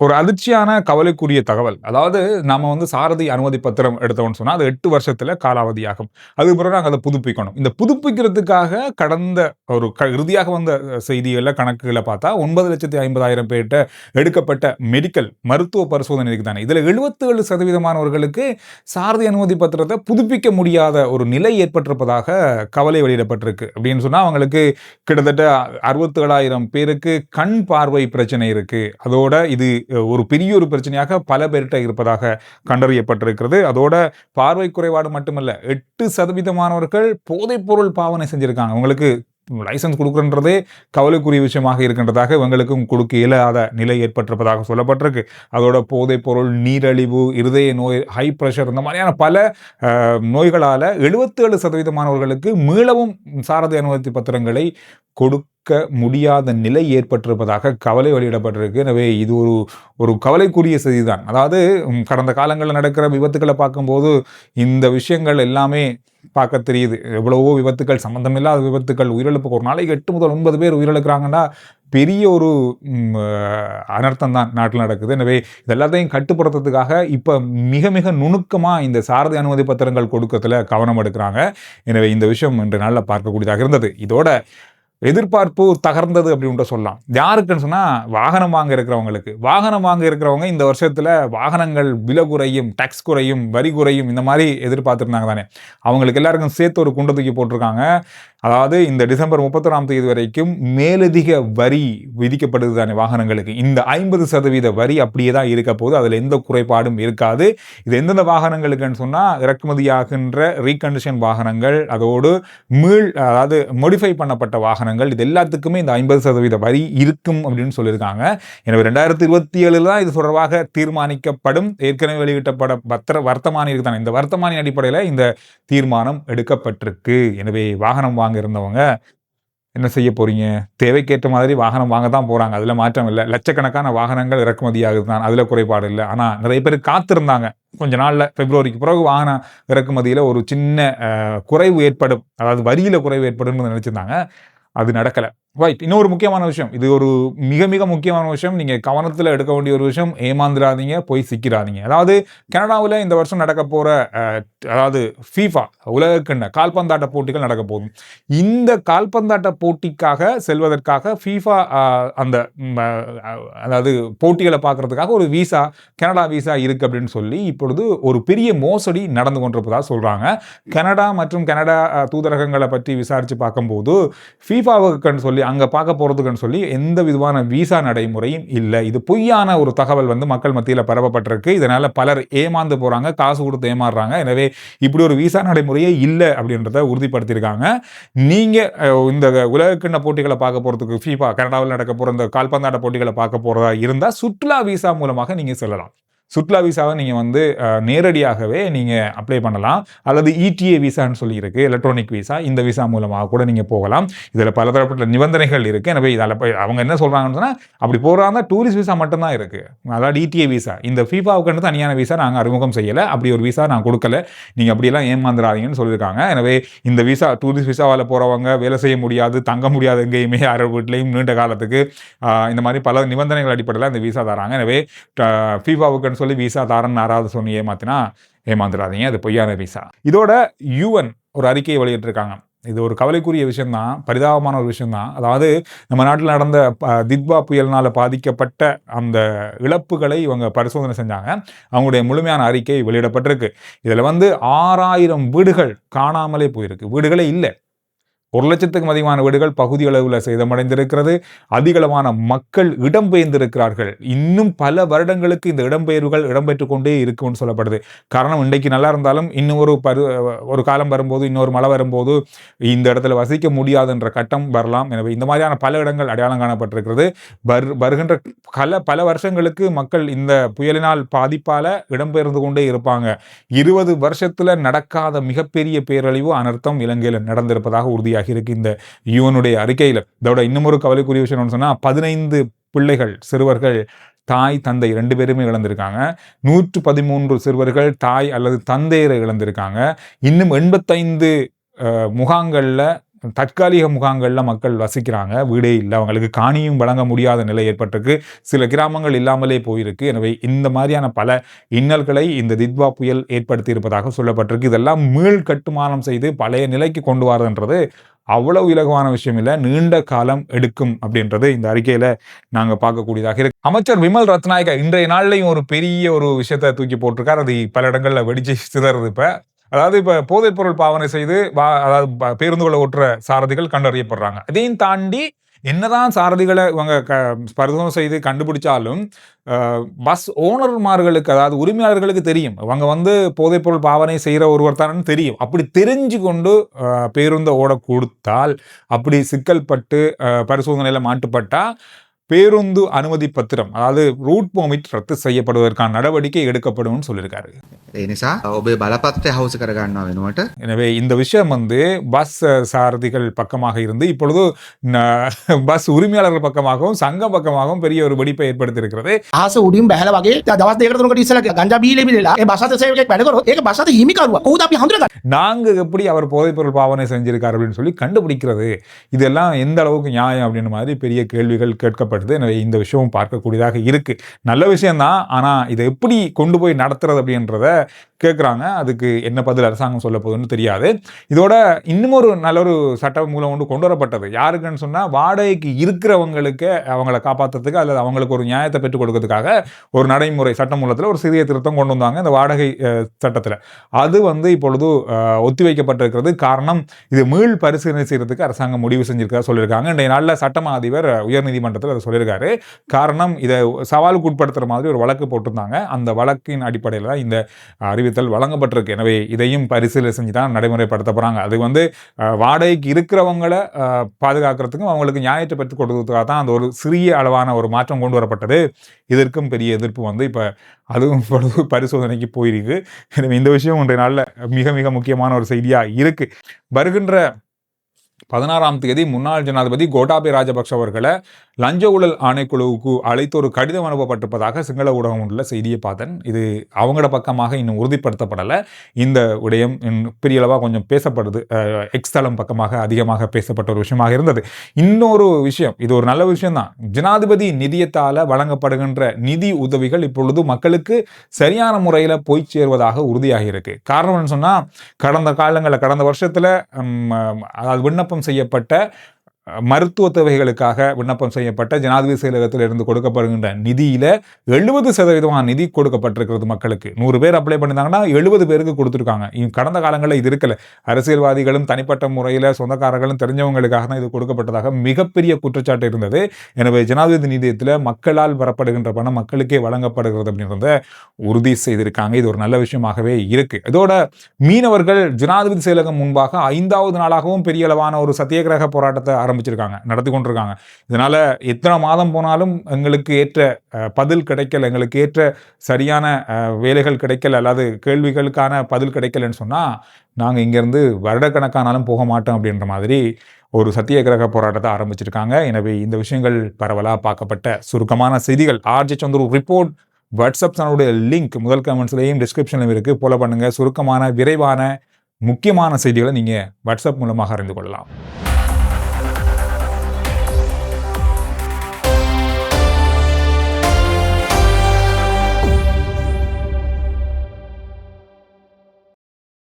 ஒரு அதிர்ச்சியான கவலைக்குரிய தகவல். அதாவது நாம சாரதி அனுமதி பத்திரம் எடுத்தோம்னு சொன்னா, அது 8 வருஷத்துல காலாவதியாகும். அதுக்கு பிறகு நாங்க அத புதுப்பிக்கணும். இந்த புதுப்பிக்கிறதுக்காக கடந்த ஒரு இறுதியாக வந்த செய்திகள்ல, கணக்குகள பார்த்தா 9,50,000 பேர்ட்ட எடுக்கப்பட்ட மெடிக்கல் மருத்துவ பரிசோதனை இருக்கு தானே. இதுல 77% சாரதி அனுமதி பத்திரத்த புதுப்பிக்க முடியாத ஒரு நிலை ஏற்பட்டிருப்பதாக கவலை வெளியிடப்பட்டிருக்கு. அப்படின்னு சொன்னா, அவங்களுக்கு கிட்டத்தட்ட 67,000 பேருக்கு கண் பார்வை பிரச்சனை இருக்கு. அதோட இது ஒரு பெரிய ஒரு பிரச்சனையாக பல பேர்கிட்ட இருப்பதாக கண்டறியப்பட்டிருக்கிறது. அதோட பார்வை குறைபாடு மட்டுமல்ல, 8% போதைப்பொருள் பாவனை செஞ்சிருக்காங்க. உங்களுக்கு லைசன்ஸ் கொடுக்குறன்றதே கவலைக்குரிய விஷயமாக இருக்கின்றதாக இவங்களுக்கும் கொடுக்க இயலாத நிலை ஏற்பட்டிருப்பதாக சொல்லப்பட்டிருக்கு. அதோட போதைப்பொருள், நீரழிவு, இருதய நோய், ஹை பிரஷர், இந்த மாதிரியான பல நோய்களால 77% மீளவும் சாரதி அனுமதி பத்திரங்களை கொடுக்க முடியாத நிலை ஏற்பட்டிருப்பதாக கவலை வெளியிடப்பட்டிருக்கு. எனவே இது ஒரு கவலைக்குரிய செய்திதான். அதாவது கடந்த காலங்களில் நடக்கிற விபத்துக்களை பார்க்கும்போது இந்த விஷயங்கள் எல்லாமே பார்க்க தெரியுது. எவ்வளவோ விபத்துக்கள், சம்பந்தமில்லாத விபத்துக்கள், உயிரிழப்பு ஒரு நாளைக்கு 8 முதல் 9 பேர் உயிரிழக்கிறாங்கன்னா பெரிய ஒரு அனர்த்தம் தான் நாட்டில் நடக்குது. எனவே இது எல்லாத்தையும் கட்டுப்படுத்துறதுக்காக இப்போ மிக மிக நுணுக்கமாக இந்த சாரதி அனுமதி பத்திரங்கள் கொடுக்கறதுல கவனம் எடுக்கிறாங்க. எனவே இந்த விஷயம் இன்று நாளில் பார்க்கக்கூடியதாக இருந்தது. இதோட எதிர்பார்ப்பு தகர்ந்தது அப்படின்னு சொல்லலாம். யாருக்குன்னு சொன்னா, வாகனம் வாங்க இருக்கிறவங்க இந்த வருஷத்துல வாகனங்கள் விலை குறையும், டாக்ஸ் குறையும், வரி குறையும், இந்த மாதிரி எதிர்பார்த்துருந்தாங்க தானே. அவங்களுக்கு எல்லாருக்கும் சேர்த்து ஒரு குண்டை தூக்கி போட்டிருக்காங்க. அதாவது இந்த டிசம்பர் 31ஆம் தேதி வரைக்கும் மேலதிக வரி விதிக்கப்படுது தானே வாகனங்களுக்கு. இந்த 50% வரி அப்படியே தான் இருக்க போது. அதுல எந்த குறைபாடும் இருக்காது. இது எந்தெந்த வாகனங்களுக்குன்னு சொன்னா, இறக்குமதியாகின்ற ரீகண்டிஷன் வாகனங்கள், அதோடு அதாவது மோடிஃபை பண்ணப்பட்ட வாகனங்கள், இது எல்லாத்துக்குமே இந்த 50% வரி இருக்கும் அப்படின்னு சொல்லியிருக்காங்க. எனவே 2027 தான் இது தொடர்பாக தீர்மானிக்கப்படும். ஏற்கனவே வெளியிட்டப்பட வர்த்தமானி இருக்குதானே, இந்த வர்த்தமானி அடிப்படையில் இந்த தீர்மானம் எடுக்கப்பட்டிருக்கு. எனவே வாகனம் வாங்க இருந்தவங்க என்ன செய்ய போறீங்க? தேவைக்கேற்ற மாதிரி வாகனம் வாங்க தான் போறாங்க. அதுல மாற்றம் இல்லை. லட்சக்கணக்கான வாகனங்கள் இறக்குமதியாகுது தான், அதுல குறைபாடு இல்லை. ஆனா நிறைய பேர் காத்திருந்தாங்க. கொஞ்ச நாள்ல பிப்ரவரிக்கு பிறகு வாகன இறக்குமதியில ஒரு சின்ன குறைவு ஏற்படும், அதாவது வரியில குறைவு ஏற்படும் நினைச்சிருந்தாங்க. அது நடக்கல. ரைட். இன்னொரு முக்கியமான விஷயம், இது ஒரு மிக மிக முக்கியமான விஷயம், நீங்க கவனத்தில் எடுக்க வேண்டிய ஒரு விஷயம். ஏமாந்துடாதீங்க, போய் சிக்கிறாதீங்க. அதாவது கனடாவில் இந்த வருஷம் நடக்க போற அதாவது FIFA உலகக்கிண்ண கால்பந்தாட்ட போட்டிகள் நடக்க போகுது. இந்த கால்பந்தாட்ட போட்டிக்காக செல்வதற்காக FIFA அந்த அதாவது போட்டிகளை பார்க்கறதுக்காக ஒரு விசா, கனடா விசா இருக்கு அப்படின்னு சொல்லி இப்பொழுது ஒரு பெரிய மோசடி நடந்து கொண்டிருப்பதாக சொல்றாங்க. கனடா மற்றும் கனடா தூதரகங்களை பற்றி விசாரிச்சு பார்க்கும்போது FIFAவுக்குன்னு சொல்லி அங்க பார்க்க போறதுக்குன்னு சொல்லி எந்த விதமான விசா நடைமுறையும் இல்லை. இது பொய்யான ஒரு தகவல் மக்கள் மத்தியில் பரவப்பட்டிருக்கு. இதனால பலர் ஏமாந்து போறாங்க, காசு கொடுத்து ஏமாறுறாங்க. எனவே இப்படி ஒரு விசா நடைமுறையே இல்லை அப்படின்றத உறுதிப்படுத்தியிருக்காங்க. நீங்க இந்த உலகக்கிண்ண போட்டிகளை பார்க்க போறதுக்கு FIFA கனடாவில் நடக்க போற இந்த கால்பந்தாட்ட போட்டிகளை பார்க்க போறதா இருந்தா சுற்றுலா விசா மூலமாக நீங்க செல்லலாம். சுற்றுலா விசாவை நீங்க நேரடியாகவே நீங்க அப்ளை பண்ணலாம். அல்லது ETA விசான்னு சொல்லி இருக்கு, எலக்ட்ரானிக் விசா. இந்த விசா மூலமாக கூட நீங்க போகலாம். இதுல பலதரப்பட்ட நிபந்தனைகள் இருக்கு. எனவே இதில் அவங்க என்ன சொல்றாங்கன்னு சொன்னா, அப்படி போறாங்க டூரிஸ்ட் விசா மட்டும்தான் இருக்கு. அதாவது ETA விசா. இந்த FIFAவுக்கு தனியான விசா நாங்க அறிமுகம் செய்யல, அப்படி ஒரு விசா நான் கொடுக்கல, நீங்க அப்படியெல்லாம் ஏமாந்துடாதீங்கன்னு சொல்லியிருக்காங்க. எனவே இந்த விசா டூரிஸ்ட் விசாவால போறவங்க வேலை செய்ய முடியாது, தங்க முடியாது எங்கேயுமே, யாரோ வீட்லையும் நீண்ட காலத்துக்கு, இந்த மாதிரி பல நிபந்தனைகள் அடிப்படையில் இந்த விசா தராங்க. எனவே FIFAவுக்கு சொல்லி விசா தாரன் யாராவது சொல்லி ஏமாத்தினா ஏமாந்துடாதீங்க, அது பொய்யான விசா. இதோட UN ஒரு அறிக்கையை வெளியிட்டிருக்காங்க. இது ஒரு கவலைக்குரிய விஷயம் தான், பரிதாபமான ஒரு விஷயம் தான். அதாவது நம்ம நாட்டில் நடந்த தித்வா புயல்னால பாதிக்கப்பட்ட அந்த இழப்புகளை இவங்க பரிசோதனை செஞ்சாங்க. அவங்களுடைய முழுமையான அறிக்கை வெளியிடப்பட்டிருக்கு. இதுல 6000 வீடுகள் காணாமலே போயிருக்கு. வீடுகளே இல்லை. 1,00,000க்கும் அதிகமான வீடுகள் பகுதி அளவில் சேதமடைந்திருக்கிறது. அதிகளவான மக்கள் இடம்பெயர்ந்திருக்கிறார்கள். இன்னும் பல வருடங்களுக்கு இந்த இடம்பெயர்வுகள் இடம்பெற்றுக் கொண்டே இருக்கும்னு சொல்லப்படுது. காரணம், இன்றைக்கு நல்லா இருந்தாலும் இன்னும் ஒரு காலம் வரும்போது, இன்னொரு மழை வரும்போது இந்த இடத்துல வசிக்க முடியாதுன்ற கட்டம் வரலாம். எனவே இந்த மாதிரியான பல இடங்கள் அடையாளம் காணப்பட்டிருக்கிறது. வருகின்ற பல வருஷங்களுக்கு மக்கள் இந்த புயலினால் பாதிப்பால இடம்பெயர்ந்து கொண்டே இருப்பாங்க. 20 வருஷத்துல நடக்காத மிகப்பெரிய பேரழிவு, அனர்த்தம் இலங்கையில் நடந்திருப்பதாக உறுதியாக இருக்கு இந்த யுஎனுடைய அறிக்கையில. இதோட இன்னும் ஒரு கவலைக்குரிய விஷயம் சொன்னா, 15 பிள்ளைகள், சிறுவர்கள் தாய் தந்தை 2 பேருமே இழந்திருக்காங்க. 113 சிறுவர்கள் தாய் அல்லது தந்தையரை இழந்திருக்காங்க. இன்னும் 85 முகாங்கள்ல தற்காலிக முகாம்களில் மக்கள் வசிக்கிறாங்க, வீடே இல்லை, அவங்களுக்கு காணியும் வழங்க முடியாத நிலை ஏற்பட்டிருக்கு, சில கிராமங்கள் இல்லாமலே போயிருக்கு. எனவே இந்த மாதிரியான பல இன்னல்களை இந்த தித்வா புயல் ஏற்படுத்தி இருப்பதாக சொல்லப்பட்டிருக்கு. இதெல்லாம் மீள் கட்டுமானம் செய்து பழைய நிலைக்கு கொண்டு வரதுன்றது அவ்வளவு இலகுவான விஷயம் இல்லை, நீண்ட காலம் எடுக்கும் அப்படின்றது இந்த அறிக்கையில நாங்க பார்க்கக்கூடியதாக இருக்கு. அமைச்சர் விமல் ரத்நாயக்க இன்றைய நாள்லையும் ஒரு பெரிய ஒரு விஷயத்தை தூக்கி போட்டிருக்காரு. அது பல இடங்கள்ல வெடிச்சு சிதறது. அதாவது இப்ப போதைப் பொருள் பாவனை செய்து அதாவது பேருந்துகளை ஓட்டுற சாரதிகள் கண்டறியப்படுறாங்க. இதையும் தாண்டி என்னதான் சாரதிகளை இவங்க பரிசோதனை செய்து கண்டுபிடிச்சாலும் பஸ் ஓனர்மார்களுக்கு, அதாவது உரிமையாளர்களுக்கு தெரியும் அவங்க போதைப்பொருள் பாவனை செய்கிற ஒருவர் தான் தெரியும். அப்படி தெரிஞ்சு கொண்டு பேருந்தை ஓட கொடுத்தால், அப்படி சிக்கல் பட்டு பரிசோதனையில் மாட்டுப்பட்டா பேருந்து அனுமதி பத்திரம், அதாவது ரூட் பெர்மிட் ரத்து செய்யப்படுவதற்கான நடவடிக்கை எடுக்கப்படும் சொல்லியிருக்காரு. எனவே இந்த விஷயம் பஸ் சாரதிகள் பக்கமாக இருந்து இப்பொழுது பஸ் உரிமையாளர்கள் பக்கமாகவும் சங்க பக்கமாகவும் பெரிய ஒரு வெடிப்பை ஏற்படுத்தி இருக்கிறது. நாங்க எப்படி அவர் போதைப்பொருள் பாவனை செஞ்சிருக்காரு அப்படின்னு சொல்லி கண்டுபிடிக்கிறது, இதெல்லாம் எந்த அளவுக்கு நியாயம் அப்படின்னு மாதிரி பெரிய கேள்விகள் கேட்கப்படுது. எனவே இந்த விஷயமும் பார்க்கக்கூடியதாக இருக்கு. நல்ல விஷயம்தான், ஆனா இதை எப்படி கொண்டு போய் நடத்துறது அப்படின்றத கேட்குறாங்க. அதுக்கு என்ன பதில் அரசாங்கம் சொல்ல போகுதுன்னு தெரியாது. இதோட இன்னும் ஒரு நல்ல ஒரு சட்ட மூலம் கொண்டு வரப்பட்டது. யாருக்குன்னு சொன்னால், வாடகைக்கு இருக்கிறவங்களுக்கு அவங்கள காப்பாற்றுறதுக்கு அல்லது அவங்களுக்கு ஒரு நியாயத்தை பெற்றுக் கொடுக்கறதுக்காக ஒரு நடைமுறை சட்ட மூலத்தில் ஒரு சிறிய திருத்தம் கொண்டு வந்தாங்க இந்த வாடகை சட்டத்தில். அது இப்பொழுது ஒத்தி வைக்கப்பட்டிருக்கிறது. காரணம், இது மீள் பரிசீலனை செய்யறதுக்கு அரசாங்கம் முடிவு செஞ்சிருக்கிறதா சொல்லியிருக்காங்க. இன்றைய நாளில் சட்டமா அதிபர் உயர்நீதிமன்றத்தில் அதை சொல்லியிருக்காரு. காரணம், இதை சவாலுக்கு உட்படுத்துற மாதிரி ஒரு வழக்கு போட்டிருந்தாங்க. அந்த வழக்கின் அடிப்படையில் தான் இந்த அறிவித்தல் வழங்கப்பட்டிருக்கு. எனவே இதையும் பரிசீலனை செஞ்சு தான் நடைமுறைப்படுத்த போறாங்க. அது வாடகைக்கு இருக்கிறவங்களை பாதுகாக்கிறதுக்கும் அவங்களுக்கு நியாயத்தை பெற்றுக் கொடுக்கறதுக்காக தான் அந்த ஒரு சிறிய அளவான ஒரு மாற்றம் கொண்டு வரப்பட்டது. இதற்கும் பெரிய எதிர்ப்பு இப்ப அதுவும் பரிசோதனைக்கு போயிருக்கு. எனவே இந்த விஷயம் இன்றைய நாளில் மிக மிக முக்கியமான ஒரு செய்தியா இருக்கு. வருகின்ற 16ஆம் தேதி முன்னாள் ஜனாதிபதி கோட்டாபய ராஜபக்ஷ அவர்களை லஞ்ச ஊழல் ஆணைக்குழுவுக்கு அழைத்து ஒரு கடிதம் அனுப்பப்பட்டிருப்பதாக சிங்கள ஊடகம் உள்ள செய்தியை பார்த்தேன். இது அவங்களோட பக்கமாக இன்னும் உறுதிப்படுத்தப்படலை. இந்த விடயம் பெரிய அளவாக கொஞ்சம் பேசப்படுது. எக்ஸ் தளம் பக்கமாக அதிகமாக பேசப்பட்ட ஒரு விஷயமாக இருந்தது. இன்னொரு விஷயம், இது ஒரு நல்ல விஷயம் தான். ஜனாதிபதி நிதியத்தால் வழங்கப்படுகின்ற நிதி உதவிகள் இப்பொழுது மக்களுக்கு சரியான முறையில் போய் சேருவதாக உறுதியாகி இருக்கு. காரணம்னு சொன்னால், கடந்த வருஷத்தில் அதாவது விண்ணப்பம் செய்யப்பட்ட மருத்துவ தேவைகளுக்காக விண்ணப்பம் செய்யப்பட்ட ஜனாதிபதி செயலகத்தில் இருந்து கொடுக்கப்படுகின்ற நிதியில 70% நிதி கொடுக்கப்பட்டிருக்கிறது மக்களுக்கு. 100 பேர் அப்ளை பண்ணியிருந்தாங்கன்னா 70 பேருக்கு கொடுத்துருக்காங்க. கடந்த காலங்களில் இது இருக்கல. அரசியல்வாதிகளும் தனிப்பட்ட முறையில் சொந்தக்காரர்களும் தெரிஞ்சவங்களுக்காக தான் இது கொடுக்கப்பட்டதாக மிகப்பெரிய குற்றச்சாட்டு இருந்தது. எனவே ஜனாதிபதி நிதியத்தில் மக்களால் வரப்படுகின்ற பணம் மக்களுக்கே வழங்கப்படுகிறது அப்படின்றத உறுதி செய்திருக்காங்க. இது ஒரு நல்ல விஷயமாகவே இருக்கு. இதோட மீனவர்கள் ஜனாதிபதி செயலகம் முன்பாக 5வது நாளாகவும் பெரிய அளவான ஒரு சத்தியாகிரக போராட்டத்தை ஆரம்பிச்சிருக்காங்க, நடத்தி கொண்டிருக்காங்க. இதனால எத்தனை மாதம் போனாலும் எங்களுக்கு ஏற்ற பதில் கிடைக்கல, எங்களுக்கு ஏற்ற சரியான வேலைகள் கிடைக்கல, அல்லது கேள்விகளுக்கான பதில் கிடைக்கலன்னு சொன்னா நாங்க இங்கிருந்து வருடக்கணக்கானாலும் போக மாட்டோம் அப்படின்ற மாதிரி ஒரு சத்தியாகிரக போராட்டத்தை ஆரம்பிச்சிருக்காங்க. எனவே இந்த விஷயங்கள் பரவலா பார்க்கப்பட்ட சுருக்கமான செய்திகள். ஆர்ஜே சந்துரு ரிப்போர்ட் வாட்ஸ்அப் சேனலுடைய லிங்க் முதல் கமெண்ட்ஸ்லையும் டிஸ்கிரிப்ஷன்லையும் இருக்கு. ஃபாலோ பண்ணுங்க. சுருக்கமான, விரைவான, முக்கியமான செய்திகளை நீங்க வாட்ஸ்அப் மூலமாக அறிந்து கொள்ளலாம்.